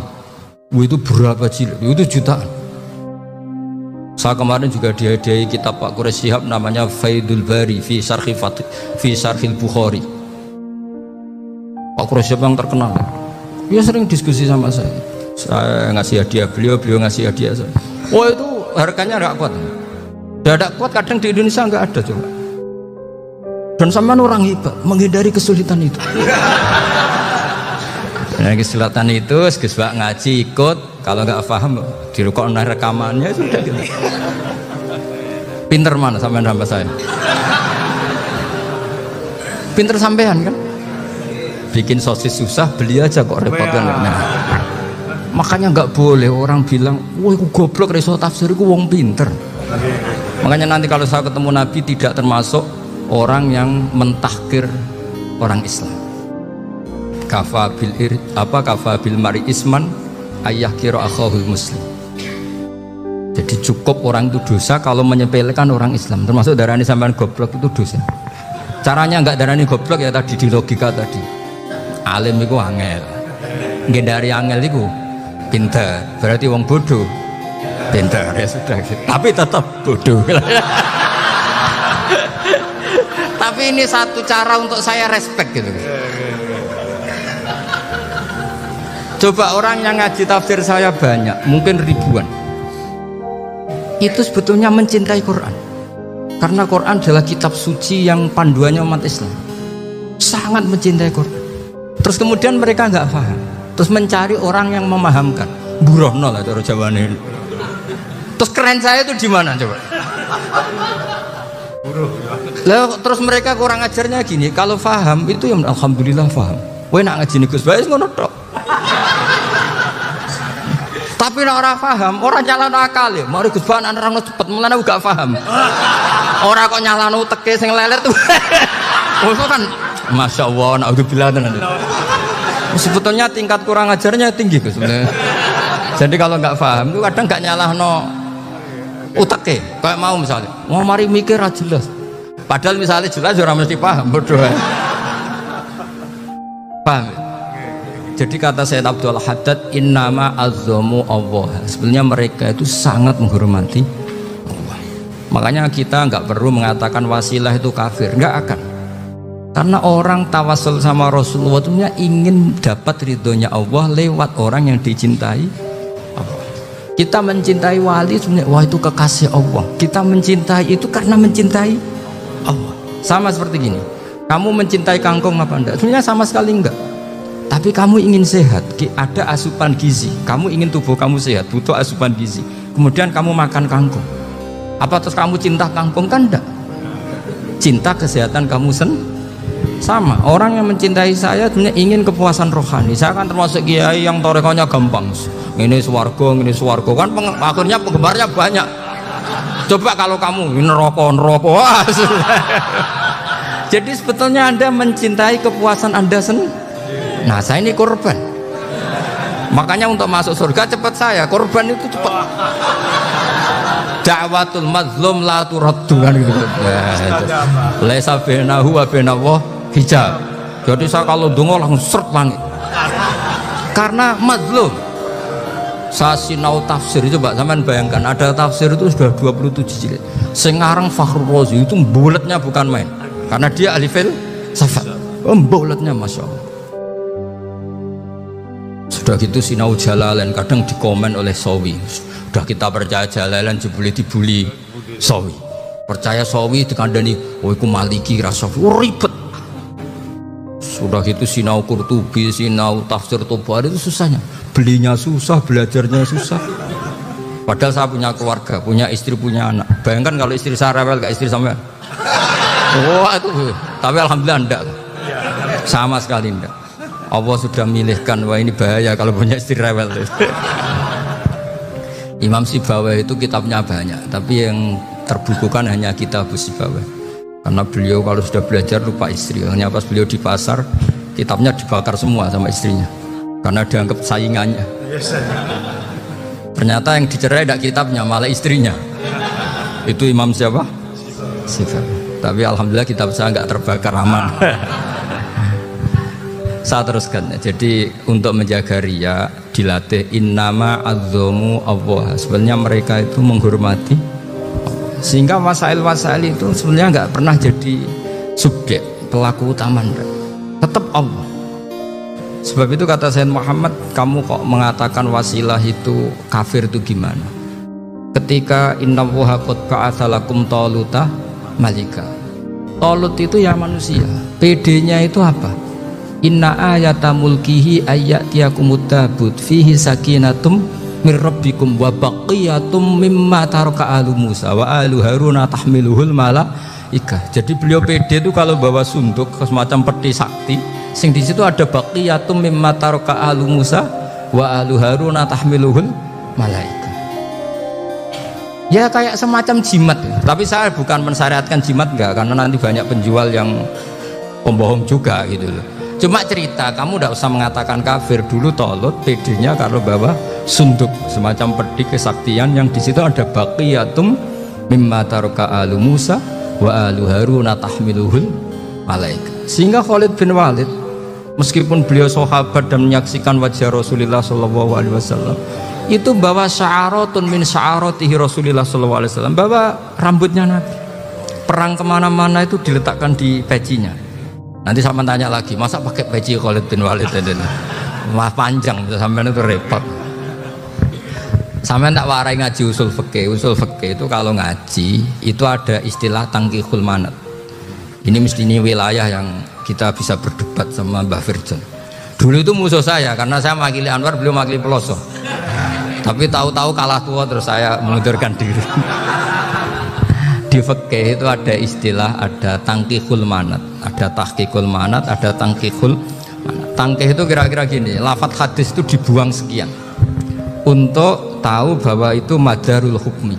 S1: Itu berapa jilid? Itu jutaan. Saya kemarin juga dihadiahi kitab Pak Quraish Shihab namanya Faidul Bari fi Syarhil Bukhari. Pak Quraish Shihab yang terkenal. Dia sering diskusi sama saya. Saya ngasih hadiah beliau ngasih hadiah saya. Wah itu harganya nggak kuat. Tidak kuat kadang di Indonesia nggak ada coba. Dan sama orang hebat menghindari kesulitan itu. Nah, kesulitan itu Gus Bak ngaji ikut, kalau nggak paham dirukok rekamannya sudah gitu. Pinter mana sampean hamba saya? Pinter sampean kan? Bikin sosis susah, beli aja kok repot kan? Nah, makanya nggak boleh orang bilang, wah aku goblok reso tafsir, aku wong pinter. Makanya nanti kalau saya ketemu Nabi tidak termasuk orang yang mentahkir orang Islam. kafa bil mari isman ayah kira akhahul muslim. Jadi cukup orang itu dosa kalau menyepelekan orang Islam, termasuk darani sampean goblok itu dosa. Caranya enggak darani goblok ya tadi di logika tadi. Alim itu angel, ngendari angel itu pinter, berarti wong bodoh pinter ya sudah. Tapi tetap bodoh. Tapi ini satu cara untuk saya respect gitu. Coba orang yang ngaji tafsir saya banyak, mungkin ribuan. Itu sebetulnya mencintai Quran. Karena Quran adalah kitab suci yang panduannya umat Islam. Sangat mencintai Quran. Terus kemudian mereka nggak paham. Terus mencari orang yang memahamkan. Burohno lah cara Jawane. Terus keren saya itu di mana coba? Lah terus mereka kurang ajarnya gini, kalau paham itu ya alhamdulillah paham. Kowe nak ngaji niku wis ngono tok. Tapi nek ora paham, ora nyalano akal ya. Mari Gus Ban nerangno cepet, mulane gak paham. Ora kok nyalano uteke sing lelet tuh. Oh kan masyaallah, naudzubillah tenan. Sebetulnya tingkat kurang ajarnya tinggi Gus sebenarnya. Jadi kalau nggak paham itu kadang nggak nyalahno uteke. Kayak mau misalnya, mau mari mikir aja jelas. Padahal misalnya jelas orang mesti paham, bodoh. Paham? Jadi kata Sayyid Abdul Haddad, innama azzamu Allah. Sebenarnya mereka itu sangat menghormati Allah. Makanya kita nggak perlu mengatakan wasilah itu kafir, nggak akan. Karena orang tawasul sama Rasulullah itu ingin dapat ridhonya Allah lewat orang yang dicintai Allah. Kita mencintai wali sebenarnya, wah itu kekasih Allah. Kita mencintai itu karena mencintai Allah. Sama seperti gini, kamu mencintai kangkung apa enggak? Sebenarnya sama sekali enggak. Tapi kamu ingin sehat, ada asupan gizi. Kamu ingin tubuh kamu sehat, butuh asupan gizi. Kemudian kamu makan kangkung. Apa terus kamu cinta kangkung? Kan enggak. Cinta kesehatan kamu sama. Orang yang mencintai saya sebenarnya ingin kepuasan rohani. Saya kan termasuk kiai yang torekonya gampang. Ini swarga kan akhirnya penggemarnya banyak. Coba kalau kamu ini neraka. Wah, jadi sebetulnya Anda mencintai kepuasan Anda sendiri. Nah saya ini korban. Makanya untuk masuk surga cepat saya. Korban itu cepat. Da'watul mazlum la turaddu kan gitu. Laisa bainahu wa bainallah hijab. Jadi saya kalau dongo langsung seret langit. Karena mazlum. Saya sinau tafsir itu Pak, sampean bayangkan ada tafsir itu sudah 27 jilid. Sekarang Fakhrul Razi itu bulatnya bukan main. Karena dia ahli filsafat. Bulatnya Masya Allah. Sudah gitu sinau Jalalain kadang dikomen oleh Sawi. Sudah kita percaya Jalalain dibuli Sawi. Percaya Sawi dikandani, oh iku Maliki Rasafi, ribet. Sudah gitu sinau Qurtubi, sinau tafsir Tobari itu susahnya. Belinya susah, belajarnya susah. Padahal saya punya keluarga, punya istri, punya anak. Bayangkan kalau istri saya rewel gak istri sampean. Wah itu, tapi alhamdulillah enggak. Sama sekali enggak. Allah sudah milihkan, wah ini bahaya kalau punya istri rewel. Imam Sibawai itu kitabnya banyak, tapi yang terbukukan hanya kitab Sibawai. Karena beliau kalau sudah belajar lupa istri. Hanya pas beliau di pasar, kitabnya dibakar semua sama istrinya. Karena dianggap saingannya. Ternyata yang dicerai tidak kitabnya, malah istrinya. Itu Imam siapa? Sibawai. Tapi alhamdulillah kitab saya nggak terbakar, aman. Saya teruskan. Jadi untuk menjaga riya dilatih innama azzamu Allah. Sebenarnya mereka itu menghormati, sehingga wasail itu sebenarnya nggak pernah jadi subjek pelaku utama, tetap Allah. Sebab itu kata Sayyid Muhammad, kamu kok mengatakan wasilah itu kafir itu gimana? Ketika innallaha qad ba'atsa lakum taluta malika. Talut itu ya manusia. PD-nya itu apa? Inna ayata mulkihi ayyatiyakumut tabut fihi sakinatum mir rabbikum wa baqiyatum mimma taraka alu Musa wa alu Haruna tahmiluhul malaikah. Jadi beliau pede itu kalau bawa sunduk semacam peti sakti, sing di situ ada baqiyatum mimma taraka alu Musa wa alu Haruna tahmiluhul malaikah. Ya kayak semacam jimat. Tapi saya bukan mensyariatkan jimat enggak, karena nanti banyak penjual yang pembohong juga gitu loh. Cuma cerita, kamu tidak usah mengatakan kafir. Dulu Tolut PD-nya kalau bawa sunduk semacam peti kesaktian yang di situ ada baqiyatum mimma taraka alu Musa wa alu Harun tahmiluhul malaika. Sehingga Khalid bin Walid meskipun beliau sahabat dan menyaksikan wajah Rasulullah SAW, itu bawa sya'aratun min sya'aratihi Rasulullah SAW, bawa rambutnya Nabi. Perang kemana-mana itu diletakkan di pecinya. Nanti sama tanya lagi, masa pakai peci Khalid bin Walid ini? Wah panjang, sampai itu repot. Sampai tak warai ngaji usul fikih. Usul fikih itu kalau ngaji itu ada istilah tangkihul manat. Ini mesti ini wilayah yang kita bisa berdebat sama Mbah Firjon. Dulu itu musuh saya karena saya mewakili Anwar, beliau mewakili Peloso. Tapi tahu-tahu kalah tua terus saya mengundurkan diri. Di fikih itu ada istilah, ada tangkihul manat, ada tahqiqul manat, ada tangkihul manat. Tangkih itu kira-kira gini, lafadz hadis itu dibuang sekian untuk tahu bahwa itu madarul hukmi.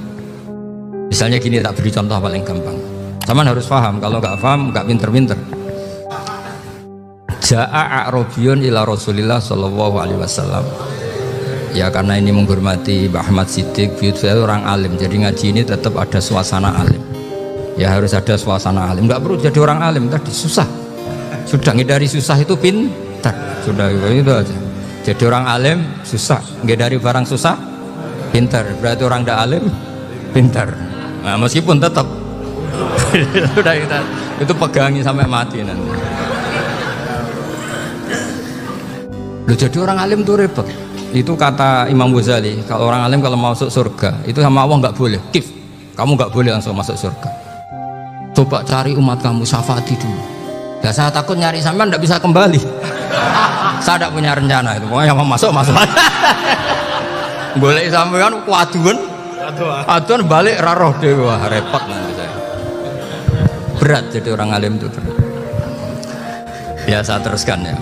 S1: Misalnya gini, tak beri contoh paling gampang. Sama harus paham, kalau nggak paham nggak pinter-pinter. Ja'a a'rabiyun ila Rasulillah sallallahu alaihi wasallam. Ya karena ini menghormati Mbah Ahmad Siddiq, saya orang alim, jadi ngaji ini tetap ada suasana alim. Ya harus ada suasana alim, nggak perlu jadi orang alim tadi susah. Sudah ngedari susah itu pintar, sudah itu aja. Jadi orang alim susah, ngedari barang susah pintar. Berarti orang tidak alim pintar. Nah, meskipun tetap sudah itu pegangi sampai mati nanti. Loh, jadi orang alim tuh repot. Itu kata Imam Ghazali, kalau orang alim kalau mau masuk surga itu sama Allah nggak boleh kif, kamu nggak boleh langsung masuk surga. Coba cari umat kamu, syafaati dulu. Ya saya takut nyari sampean nggak bisa kembali. Saya tidak punya rencana itu, pokoknya mau masuk boleh sampean aduan balik raroh dewa, repot nanti saya. Berat jadi orang alim itu berat. Ya saya teruskan ya.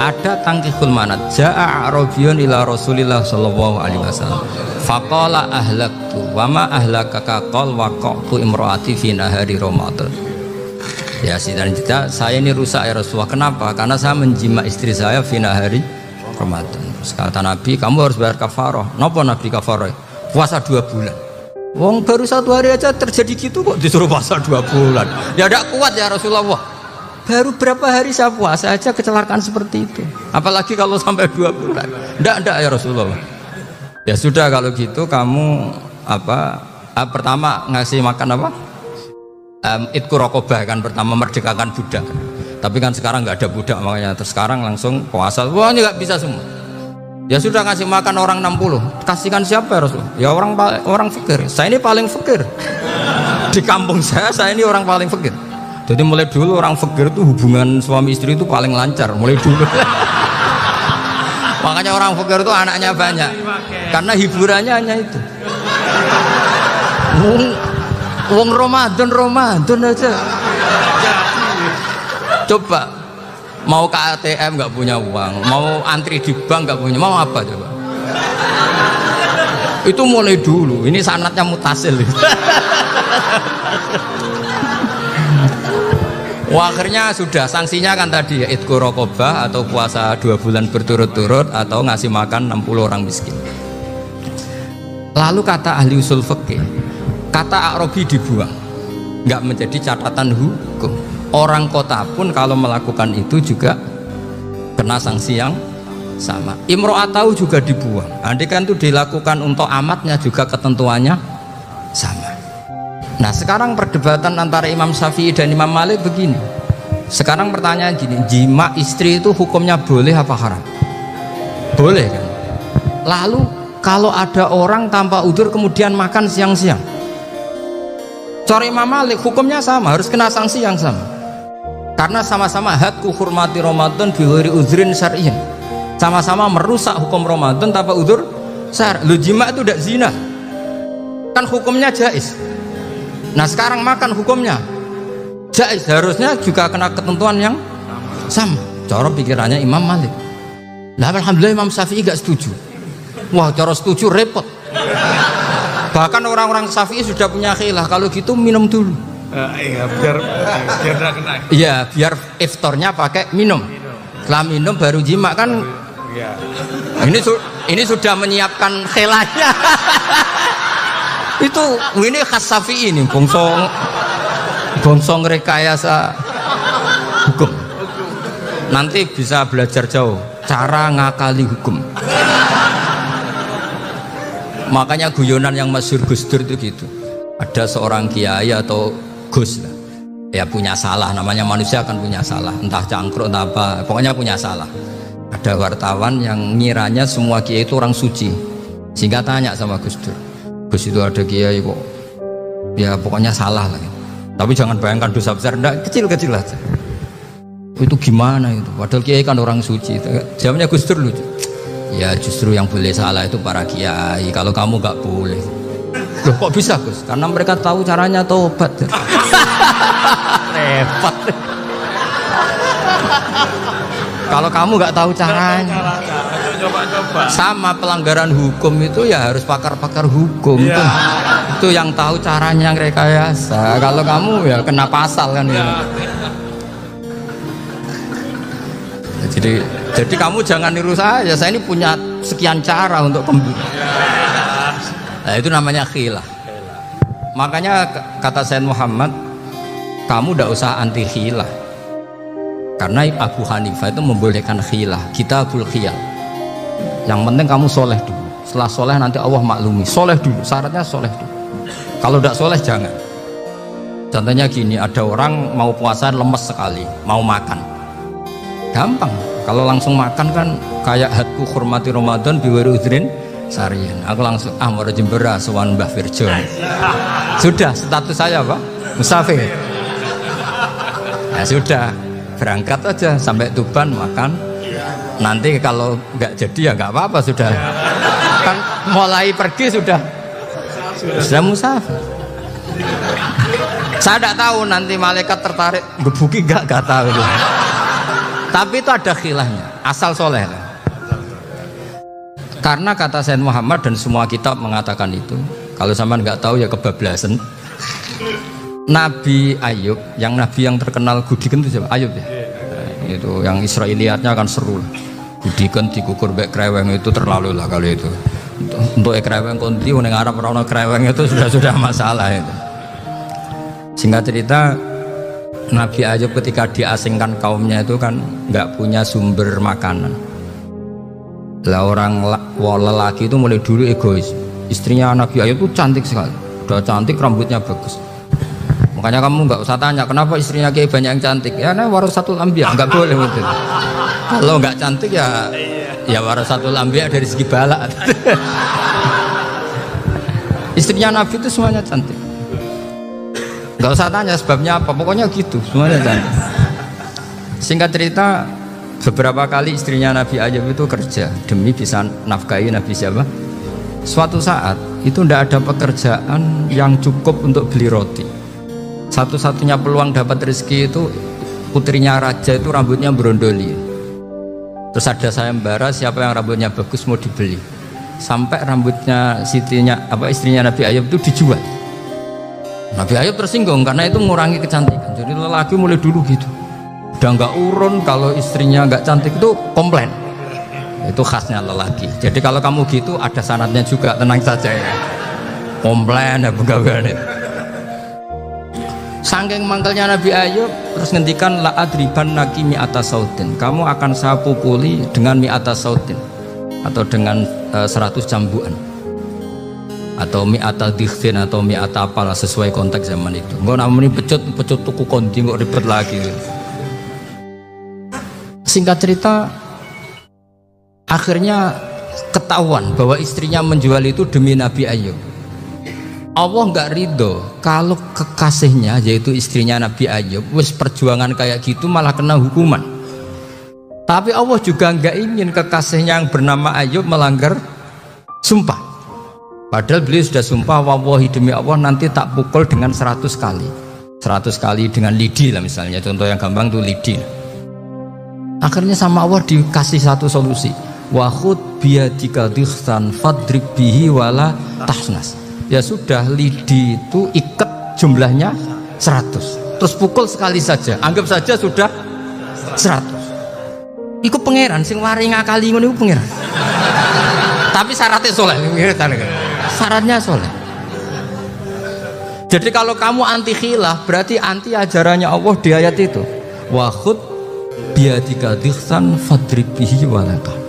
S1: Ada tangkihul manat. Ja'a a'rabiyun ila Rasulillah sallallahu alaihi wasallam. Faqala ahlaktu wa ma ahlakaka qal waqa'tu imraati fi nahari Ramadan. Ya cerita, saya ini rusak ya Rasulullah. Kenapa? Karena saya menjima istri saya fi nahari Ramadan. Terus kata Nabi, kamu harus bayar kafarah. Napa Nabi kafarah? Puasa 2 bulan. Wong baru 1 hari aja terjadi gitu kok disuruh puasa 2 bulan. Ya tidak kuat ya Rasulullah. Baru berapa hari saya puasa aja kecelakaan seperti itu, apalagi kalau sampai 2 bulan. Ndak ya Rasulullah. Ya sudah kalau gitu kamu pertama ngasih makan apa? Itku rokobah kan, pertama merdekakan budak. Tapi kan sekarang nggak ada budak, makanya terus sekarang langsung puasa. Wah ini nggak bisa semua. Ya sudah ngasih makan orang 60. Kasihkan siapa ya Rasul? Ya orang fakir. Saya ini paling fakir di kampung saya ini orang paling fakir. Jadi mulai dulu orang fakir itu hubungan suami istri itu paling lancar mulai dulu. Makanya orang fakir itu anaknya banyak karena hiburannya hanya itu. Wong Ramadan aja. Coba mau ke ATM nggak punya uang, mau antri di bank nggak punya, mau apa coba? Itu mulai dulu. Ini sanatnya mutasil. Wah, akhirnya sudah sanksinya kan tadi ya, itqu raqabah atau puasa 2 bulan berturut-turut atau ngasih makan 60 orang miskin. Lalu kata ahli usul fikih, kata a'rabi dibuang, nggak menjadi catatan hukum. Orang kota pun kalau melakukan itu juga kena sanksi yang sama. Imro'atau juga dibuang. Andai kan itu dilakukan untuk amatnya juga ketentuannya sama. Nah sekarang perdebatan antara Imam Syafi'i dan Imam Malik begini. Sekarang pertanyaan gini, jima istri itu hukumnya boleh apa haram? Boleh kan? Lalu kalau ada orang tanpa udzur kemudian makan siang-siang, cara Imam Malik hukumnya sama, harus kena sanksi yang sama. Karena sama-sama hadku hurmati Ramadan bi ghairi udzrin syar'iyyin. Sama-sama merusak hukum Ramadan tanpa udzur syar'. Lu jima itu tidak zina. Kan hukumnya jaiz. Nah sekarang makan hukumnya jaiz, harusnya juga kena ketentuan yang sama. Cara pikirannya Imam Malik. Lah alhamdulillah Imam Syafi'i gak setuju. Wah cara setuju repot. Bahkan orang-orang Syafi'i sudah punya khilaf, kalau gitu minum dulu.
S2: Iya, biar tidak kena.
S1: Iya, biar iftarnya pakai minum. Setelah minum baru jima kan.
S2: Iya.
S1: Ini sudah menyiapkan khilanya. Ini khas Syafi'i ini, bongsong rekayasa hukum. Nanti bisa belajar jauh cara ngakali hukum. Makanya guyonan yang masyhur Gus Dur itu gitu. Ada seorang kiai atau Gus lah, ya punya salah, namanya manusia akan punya salah, entah cangkruk entah apa, pokoknya punya salah. Ada wartawan yang ngiranya semua kiai itu orang suci, sehingga tanya sama Gus Dur, Gus itu ada kiai kok, ya pokoknya salah lah. Tapi jangan bayangkan dosa besar, enggak, kecil-kecil aja. Itu gimana itu? Padahal kiai kan orang suci. Jawabnya Gus Dur lucu. Ya justru yang boleh salah itu para kiai. Kalau kamu nggak boleh. Loh kok bisa Gus? Karena mereka tahu caranya tobat. Repot. Kalau kamu nggak tahu caranya. Sama pelanggaran hukum itu ya harus pakar-pakar hukum. Itu yang tahu caranya rekayasa. Kalau kamu ya kena pasal kan ya. Jadi kamu jangan niru saya ini punya sekian cara untuk nah, itu namanya khilah. Makanya kata Sayyid Muhammad, kamu tidak usah anti khilah, karena Abu Hanifah itu membolehkan khilah, kitabul khiyal. Yang penting kamu soleh dulu, setelah soleh nanti Allah maklumi. Soleh dulu, syaratnya soleh dulu. Kalau tidak soleh jangan. Contohnya gini, ada orang mau puasa lemes sekali, mau makan, gampang. Kalau langsung makan kan kayak hatku hormati Ramadan biwari udrin sarian. Aku langsung mau jembera sowan Mbah Firjo. Sudah status saya apa? Musafir. Ya sudah, berangkat aja sampai Tuban makan. Nanti kalau nggak jadi ya nggak apa-apa sudah. Kan mulai pergi sudah musafir. Saya tidak tahu nanti malaikat tertarik gebuki nggak tahu. Tapi itu ada khilahnya, asal soleh. Karena kata Sayyid Muhammad dan semua kitab mengatakan itu. Kalau sampean nggak tahu ya kebablasan. Nabi Ayub, yang nabi yang terkenal Gudiken itu siapa? Ayub ya. Itu yang Israiliyatnya kan seru. Gudiken dikukur bek kreweng itu terlalu lah kalau itu. Untuk kreweng konti ning Arab ora ono kreweng itu sudah masalah itu. Singkat cerita, Nabi Ayub ketika diasingkan kaumnya itu kan nggak punya sumber makanan. Lah orang lelaki itu mulai dulu egois. Istrinya Nabi Ayub itu cantik sekali, udah cantik, rambutnya bagus. Makanya kamu nggak usah tanya kenapa istrinya kayak banyak yang cantik. Ya nah warasatul anbiya, nggak boleh gitu. Kalau nggak cantik ya warasatul anbiya dari segi balak. Istrinya Nabi itu semuanya cantik. Gak usah tanya sebabnya apa, pokoknya gitu semuanya cantik. Singkat cerita, beberapa kali istrinya Nabi Ayub itu kerja demi bisa nafkahi Nabi siapa. Suatu saat itu tidak ada pekerjaan yang cukup untuk beli roti. Satu-satunya peluang dapat rezeki itu putrinya raja itu rambutnya berondoli. Terus ada sayembara siapa yang rambutnya bagus mau dibeli. Sampai rambutnya istrinya Nabi Ayub itu dijual. Nabi Ayub tersinggung karena itu mengurangi kecantikan. Jadi lelaki mulai dulu gitu, udah nggak urun kalau istrinya nggak cantik itu komplain. Itu khasnya lelaki. Jadi kalau kamu gitu ada sanadnya juga, tenang saja ya. Komplain ya pegawai. Saking mangkelnya Nabi Ayub terus ngendikan la adriban naki mi'ata sautin. Kamu akan saya pukuli dengan mi'ata sautin atau dengan 100 cambuan. Atau mi'ata dikhtin atau mi'ata apalah sesuai konteks zaman itu. Enggak namanya pecut tuku konti kok ribet lagi. Singkat cerita, akhirnya ketahuan bahwa istrinya menjual itu demi Nabi Ayub. Allah nggak ridho kalau kekasihnya yaitu istrinya Nabi Ayub wis perjuangan kayak gitu malah kena hukuman. Tapi Allah juga nggak ingin kekasihnya yang bernama Ayub melanggar sumpah. Padahal beliau sudah sumpah, wallahi demi Allah nanti tak pukul dengan 100 kali. 100 kali dengan lidi lah misalnya, contoh yang gampang tuh lidi. Akhirnya sama Allah dikasih satu solusi. Wa khud biyadika dikhsan fadrib bihi wala tahsnas. Ya sudah, lidi itu ikat jumlahnya 100. Terus pukul sekali saja, anggap saja sudah 100. Iku pangeran sing wari ngakali ngono iku pangeran. Tapi syaratnya soleh, syaratnya soleh. Jadi kalau kamu anti khilaf berarti anti ajarannya Allah di ayat itu. Wa khud biadika dikhsan fadrib bihi walatan.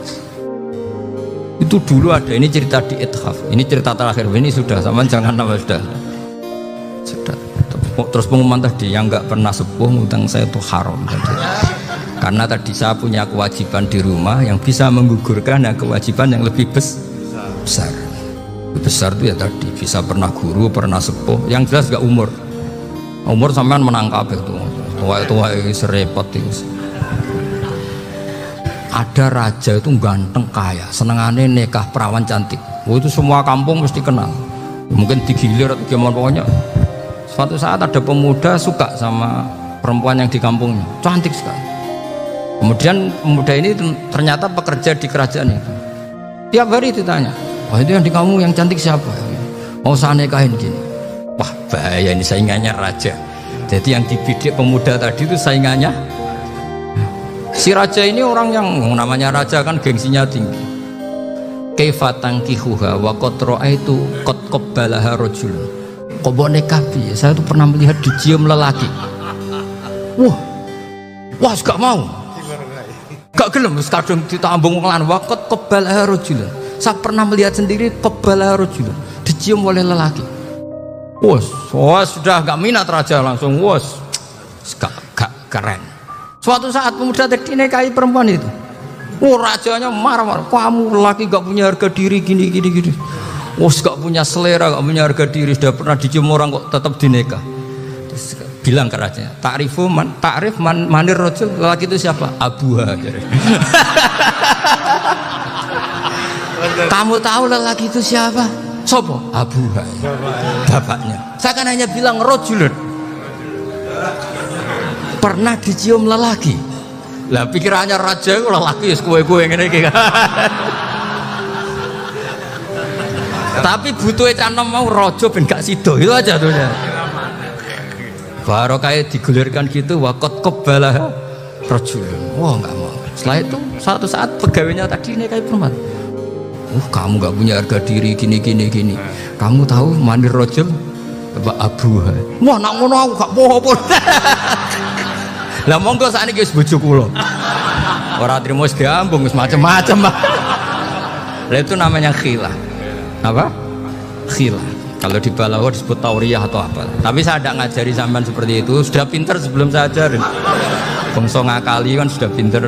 S1: Itu dulu ada, ini cerita di Ithaf. Ini cerita terakhir, ini sudah sama jangan nama sudah. Terus pengumuman tadi yang nggak pernah sepuh ngutang saya itu haram tadi. Karena tadi saya punya kewajiban di rumah yang bisa menggugurkan kewajiban yang lebih besar. Besar itu ya tadi bisa pernah guru, pernah sepuh, yang jelas gak umur sampean menangkap itu tua serepot itu. Ada raja itu ganteng kaya, senengannya nikah perawan cantik. Itu semua kampung mesti kenal. Mungkin digilir atau gimana pokoknya. Suatu saat ada pemuda suka sama perempuan yang di kampungnya, cantik sekali. Kemudian pemuda ini ternyata pekerja di kerajaan itu. Tiap hari ditanya, wah itu yang di kamu yang cantik siapa? Mau saya nikahin gini. Wah bahaya ini saingannya raja. Jadi yang dibidik pemuda tadi itu saingannya. Si raja ini orang yang namanya raja kan gengsinya tinggi. Kaifa tankihuha wa qad ra'aitu qad qabbalaha rajul. Kok mbok nikah piye? Saya tuh pernah melihat dicium lelaki. Wah gak mau. Gak gelem wis kadung ditambung lan wa qad qabbalaha rajul. Saya pernah melihat sendiri qabbalaha rajul, dicium oleh lelaki. Sudah gak minat raja langsung gak keren. Suatu saat pemuda tadi nikahi perempuan itu. Rajanya marah-marah. Kamu lelaki gak punya harga diri gini. Gak punya selera, gak punya harga diri. Sudah pernah dicium orang kok tetap dinikah. Terus bilang ke rajanya, ta'rif manir rajul, lelaki itu siapa? Abuha. Kamu tahu lelaki itu siapa? Sopo? Abuha. Bapaknya. Saya kan hanya bilang rajulun. Pernah dicium lelaki. Lah pikirannya raja itu lelaki ya kue-kue ngene iki. Tapi butuhe canom mau raja ben gak sida itu aja tuh. Baru kayak digulirkan gitu waqat qabbalah rajulun. Wah enggak mau. Setelah itu suatu saat pegawainya tadi ini kayak perempuan. Kamu gak punya harga diri gini. Kamu tahu manir rajul Bapak Abu. Wah nak ngono aku gak apa-apa. Lah monggo sakniki wis bojo kula. Ora trimo wis diambung wis macem-macem. Lah itu namanya khilah. Apa? Khilah. Kalau di Balawa disebut tauriyah atau apa. Tapi saya tidak ngajari sampean seperti itu. Sudah pinter sebelum saya ajarin. Bangsa ngakali kan sudah pinter.